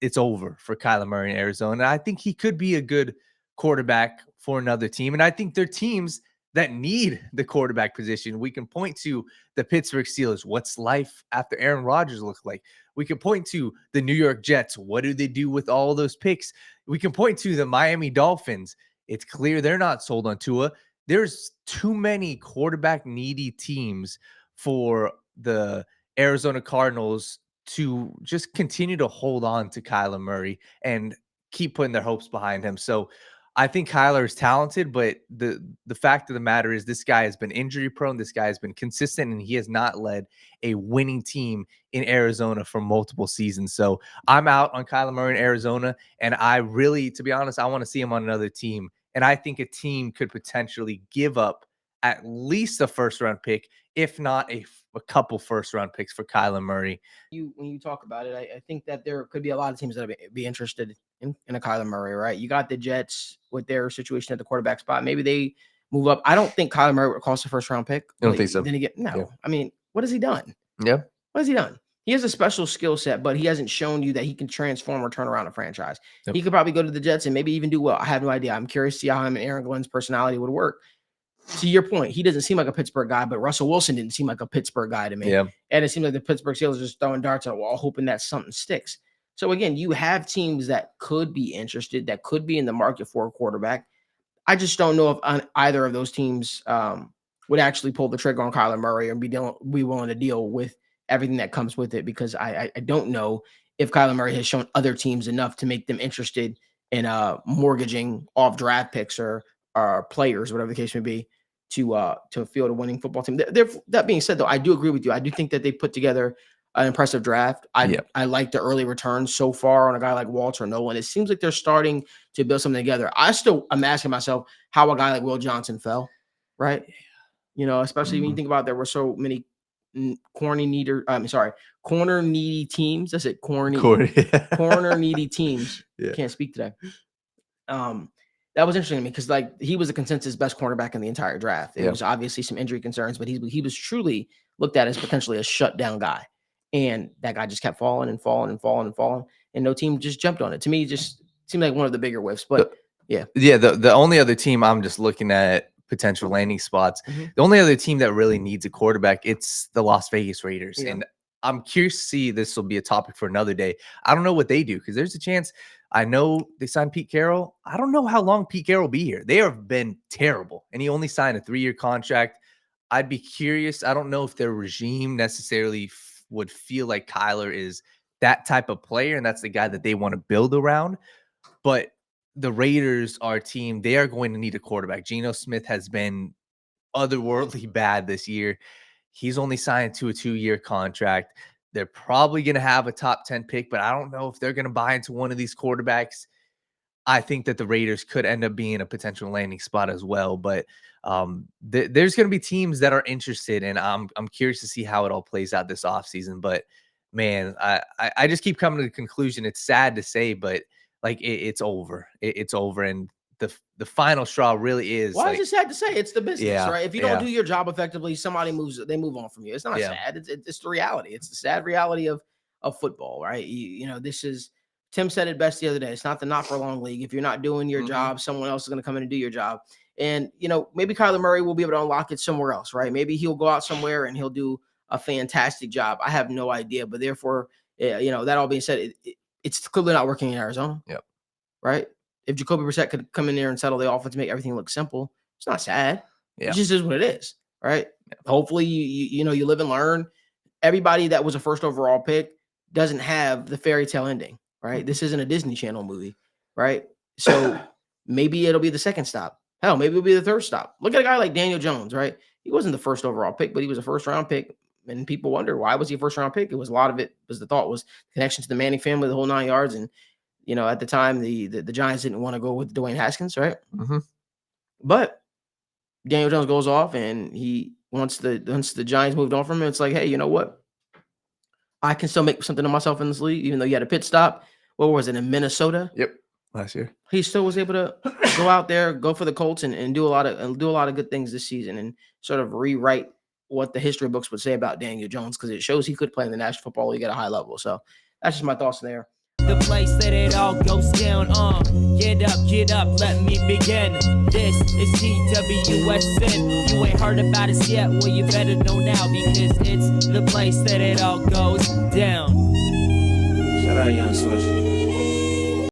it's over for Kyler Murray in Arizona. I think he could be a good quarterback for another team. And I think they're teams that need the quarterback position. We can point to the Pittsburgh Steelers. What's life after Aaron Rodgers look like? We can point to the New York Jets. What do they do with all those picks? We can point to the Miami Dolphins. It's clear they're not sold on Tua. There's too many quarterback needy teams for the Arizona Cardinals to just continue to hold on to Kyler Murray and keep putting their hopes behind him. So I think Kyler is talented, but the fact of the matter is this guy has been injury prone. This guy has been consistent, and he has not led a winning team in Arizona for multiple seasons. So I'm out on Kyler Murray in Arizona, and I really, to be honest, I want to see him on another team. And I think a team could potentially give up at least a first-round pick, if not a couple first-round picks for Kyler Murray. When you talk about it, I think that there could be a lot of teams that would be interested in a Kyler Murray, right? You got the Jets with their situation at the quarterback spot. Maybe they move up. I don't think Kyler Murray would cost a first-round pick. I don't think so. Then again, no. Yeah. I mean, what has he done? Yeah. What has he done? He has a special skill set, but he hasn't shown you that he can transform or turn around a franchise. Yep. He could probably go to the Jets and maybe even do well. I have no idea. I'm curious to see how him and Aaron Glenn's personality would work. To your point, he doesn't seem like a Pittsburgh guy, but Russell Wilson didn't seem like a Pittsburgh guy to me. Yeah. And it seems like the Pittsburgh Steelers are just throwing darts at the wall, hoping that something sticks. So again, you have teams that could be interested, that could be in the market for a quarterback. I just don't know if either of those teams would actually pull the trigger on Kyler Murray and be willing to deal with everything that comes with it, because I don't know if Kyler Murray has shown other teams enough to make them interested in mortgaging off draft picks or players, whatever the case may be, to field a winning football team. That being said, though, I do agree with you. I do think that they put together an impressive draft. I like the early returns so far on a guy like Walter Nolan. It seems like they're starting to build something together. I'm asking myself how a guy like Will Johnson fell, right? You know, especially when you think about there were so many corner needy teams. That's it, corner needy teams. Yeah. Can't speak today. That was interesting to me because like he was the consensus best cornerback in the entire draft. It was obviously some injury concerns, but he was truly looked at as potentially a shutdown guy. And that guy just kept falling, and no team just jumped on it. To me, it just seemed like one of the bigger whiffs. But the only other team I'm just looking at potential landing spots, the only other team that really needs a quarterback, it's the Las Vegas Raiders. Yeah. And I'm curious to see, this will be a topic for another day. I don't know what they do, because there's a chance. I know they signed Pete Carroll. I don't know how long Pete Carroll will be here. They have been terrible, and he only signed a 3-year contract. I'd be curious. I don't know if their regime necessarily would feel like Kyler is that type of player, and that's the guy that they want to build around. But the Raiders are a team, they are going to need a quarterback. Geno Smith has been otherworldly bad this year. He's only signed to a 2-year contract. They're probably going to have a top 10 pick, but I don't know if they're going to buy into one of these quarterbacks. I think that the Raiders could end up being a potential landing spot as well. But there's going to be teams that are interested, and I'm curious to see how it all plays out this offseason. But, man, I just keep coming to the conclusion. It's sad to say, but, like, it's over. It's over, and the final straw really is. Why is it sad to say? It's the business, right? If you don't do your job effectively, somebody they move on from you. It's not sad. It's the reality. It's the sad reality of football, right? You know, this is, Tim said it best the other day. It's not the not for long league. If you're not doing your job, someone else is going to come in and do your job. And, you know, maybe Kyler Murray will be able to unlock it somewhere else, right? Maybe he'll go out somewhere and he'll do a fantastic job. I have no idea. But therefore, you know, that all being said, it's clearly not working in Arizona. Yep. Right? If Jacoby Brissett could come in there and settle the offense, make everything look simple, it's not sad. It just is what it is, right? Hopefully, you know, you live and learn. Everybody that was a first overall pick doesn't have the fairy tale ending, right? This isn't a Disney Channel movie, right? So maybe it'll be the second stop. Hell, maybe it'll be the third stop. Look at a guy like Daniel Jones, right? He wasn't the first overall pick, but he was a first round pick. And people wonder, why was he a first round pick? It was, a lot of it was, the thought was connection to the Manning family, the whole 9 yards. And, you know, at the time, the Giants didn't want to go with Dwayne Haskins, right? But Daniel Jones goes off, and once the Giants moved on from him, it's like, hey, you know what? I can still make something of myself in this league, even though you had a pit stop. What was it, in Minnesota? Yep, last year. He still was able to go out there, go for the Colts, and do a lot of good things this season, and sort of rewrite what the history books would say about Daniel Jones, because it shows he could play in the National Football League at a high level. So that's just my thoughts there. the place that it all goes down. Get up, let me begin. This is TWSN. You ain't heard about us yet, well you better know now, because it's the place that it all goes down. Shout out Young Swish.